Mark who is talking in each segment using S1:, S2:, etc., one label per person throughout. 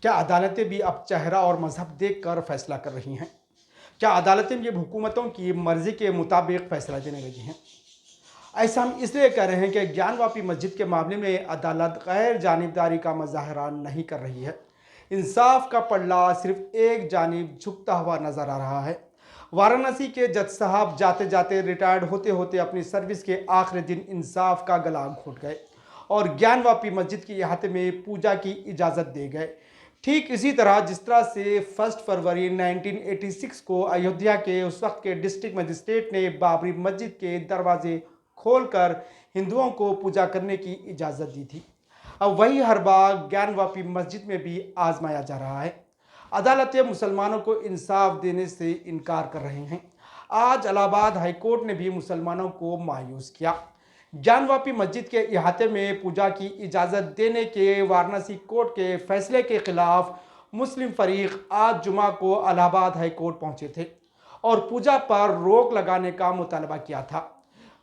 S1: क्या अदालतें भी अब चेहरा और मजहब देखकर फैसला कर रही हैं? क्या अदालतें भी अब हुकूमतों की मर्जी के मुताबिक फैसला देने लगी हैं? ऐसा हम इसलिए कह रहे हैं कि ज्ञानवापी मस्जिद के मामले में अदालत गैर जानिबदारी का मुजाहरा नहीं कर रही है। इंसाफ का पल्ला सिर्फ एक जानिब झुकता हुआ नजर आ रहा है। वाराणसी के जज साहब जाते जाते रिटायर्ड होते होते अपनी सर्विस के आखिरी दिन इंसाफ का गला घोट गए और ज्ञानवापी मस्जिद के अहाते में पूजा की इजाज़त दे गए। ठीक इसी तरह जिस तरह से 1 फरवरी 1986 को अयोध्या के उस वक्त के डिस्ट्रिक्ट मजिस्ट्रेट ने बाबरी मस्जिद के दरवाजे खोलकर हिंदुओं को पूजा करने की इजाज़त दी थी, अब वही हर बार ज्ञानवापी मस्जिद में भी आजमाया जा रहा है। अदालतें मुसलमानों को इंसाफ देने से इनकार कर रहे हैं। आज इलाहाबाद हाईकोर्ट ने भी मुसलमानों को मायूस किया। ज्ञानवापी मस्जिद के अहाते में पूजा की इजाज़त देने के वाराणसी कोर्ट के फैसले के खिलाफ मुस्लिम फरीक आज जुमा को इलाहाबाद हाईकोर्ट पहुंचे थे और पूजा पर रोक लगाने का मुतालबा किया था।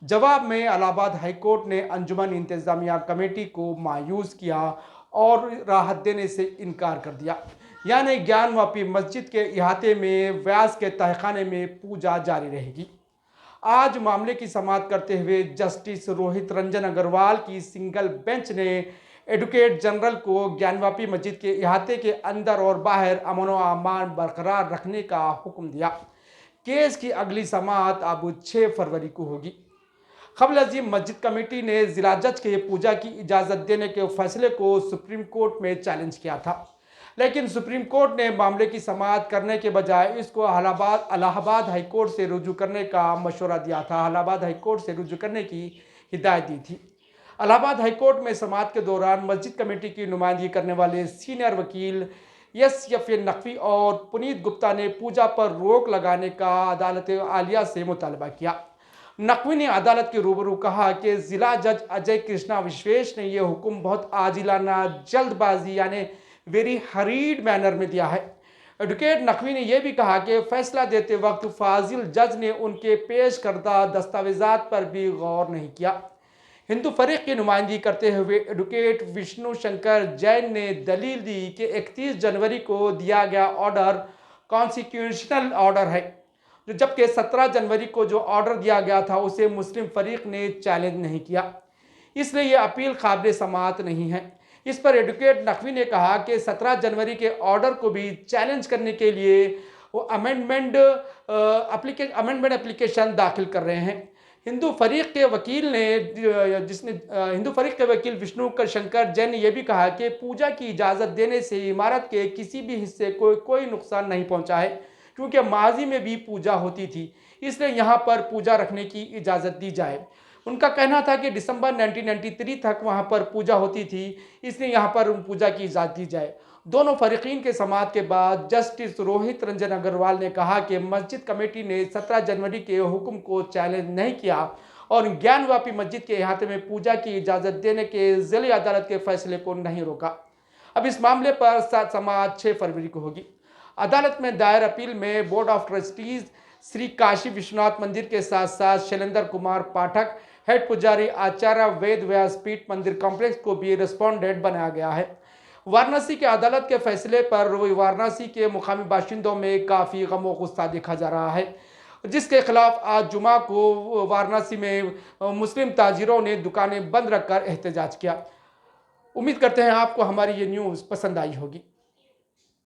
S1: जवाब में इलाहाबाद हाईकोर्ट ने अंजुमन इंतजामिया कमेटी को मायूस किया और राहत देने से इनकार कर दिया, यानी ज्ञानवापी मस्जिद के अहाते में व्यास के तहखाने में पूजा जारी रहेगी। आज मामले की समाअत करते हुए जस्टिस रोहित रंजन अग्रवाल की सिंगल बेंच ने एडवोकेट जनरल को ज्ञानवापी मस्जिद के अहाते के अंदर और बाहर अमन व अमान बरकरार रखने का हुक्म दिया। केस की अगली समाअत अब 6 फरवरी को होगी। खबल अजीम मस्जिद कमेटी ने जिला जज के पूजा की इजाज़त देने के फैसले को सुप्रीम कोर्ट में चैलेंज किया था, लेकिन सुप्रीम कोर्ट ने मामले की समाअत करने के बजाय इसको इलाहाबाद हाईकोर्ट से रुजू करने का मशवरा दिया था। इलाहाबाद हाईकोर्ट से रुजू करने की हिदायत दी थी। इलाहाबाद हाईकोर्ट में समाअत के दौरान मस्जिद कमेटी की नुमाइंदगी करने वाले सीनियर वकील SF नकवी और पुनीत गुप्ता ने पूजा पर रोक लगाने का अदालत आलिया से मुतालबा किया। नकवी ने अदालत के रूबरू कहा कि जिला जज अजय कृष्णा विश्वेश ने यह हुक्म बहुत आजिलाना जल्दबाजी यानी वेरी हरीड मैनर में दिया है। एडवोकेट नकवी ने यह भी कहा कि फैसला देते वक्त फाजिल जज ने उनके पेश करदा दस्तावेजात पर भी गौर नहीं किया। हिंदू फरीक की नुमाइंदगी करते हुए एडवोकेट विष्णु शंकर जैन ने दलील दी कि 31 जनवरी को दिया गया ऑर्डर कॉन्स्टिट्यूशनल ऑर्डर है, जबकि 17 जनवरी को जो ऑर्डर दिया गया था उसे मुस्लिम फरीक ने चैलेंज नहीं किया, इसलिए ये अपील काबिल समाअत नहीं है। इस पर एडवोकेट नकवी ने कहा कि 17 जनवरी के ऑर्डर को भी चैलेंज करने के लिए वो अमेंडमेंट एप्लीकेशन दाखिल कर रहे हैं। हिंदू फरीक के वकील विष्णु शंकर जैन ने यह भी कहा कि पूजा की इजाज़त देने से इमारत के किसी भी हिस्से को कोई नुकसान नहीं पहुंचा है, क्योंकि माजी में भी पूजा होती थी, इसलिए यहाँ पर पूजा रखने की इजाज़त दी जाए। उनका कहना था कि दिसंबर 1993 तक वहाँ पर पूजा होती थी, इसलिए यहाँ पर पूजा की इजाज़त दी जाए। दोनों फरीकीन के समाअत के बाद जस्टिस रोहित रंजन अग्रवाल ने कहा कि मस्जिद कमेटी ने 17 जनवरी के हुक्म को चैलेंज नहीं किया और ज्ञानवापी मस्जिद के अहाते में पूजा की इजाज़त देने के ज़िला अदालत के फैसले को नहीं रोका। अब इस मामले पर समाअत 6 फरवरी को होगी। अदालत में दायर अपील में board of trustees Shri Kashi Vishwanath मंदिर के साथ साथ शैलेंद्र कुमार पाठक, हेड पुजारी आचार्य वेद व्यासपीठ मंदिर कॉम्प्लेक्स को भी रिस्पोंडेंट बनाया गया है। वाराणसी के अदालत के फैसले पर वाराणसी के मुकामी बाशिंदों में काफ़ी गम गुस्सा देखा जा रहा है, जिसके खिलाफ आज जुमा को वाराणसी में मुस्लिम ताजिरों ने दुकानें बंद रखकर एहतजाज किया। उम्मीद करते हैं आपको हमारी ये न्यूज़ पसंद आई होगी।